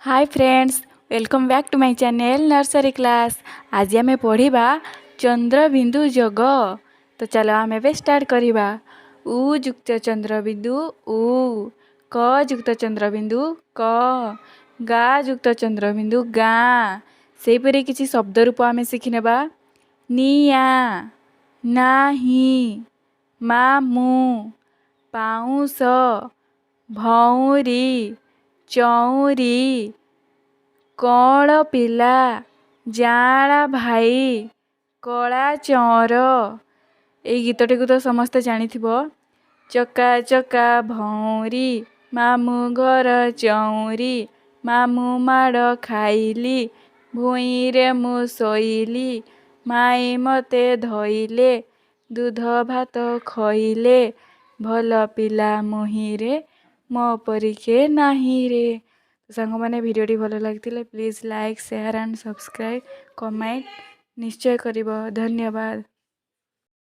Hi friends, welcome back to my channel nursery class. आज आम पढ़ा चंद्रबिंदु जोग। तो चलो आम ए स्टार्ट करवा। उ जुक्त चंद्रबिंदु उ, क जुक्त चंद्रबिंदु क, गा जुक्त चंद्रबिंदु गा। सेहीपरि किसी शब्द रूप आम शिखिनेबा। निया, नाही, मामू, पाउंस, भौरी, चौरी, कौड़ पिला, जाड़ा भाई, कला चौर। ये गीतटी को तो समस्ते जानी थी। चका चका भौरी, मामू घर चौरी, मामू माड़ खाइली, भुईरे मु शोइली, माई मते धोइले, दूध भात खइले, भल पिला मुहिरे, मो परिके नाही रे। सांग मैंने भिडियोटी भल लगी please like share and subscribe comment निश्चय करिब। धन्यवाद।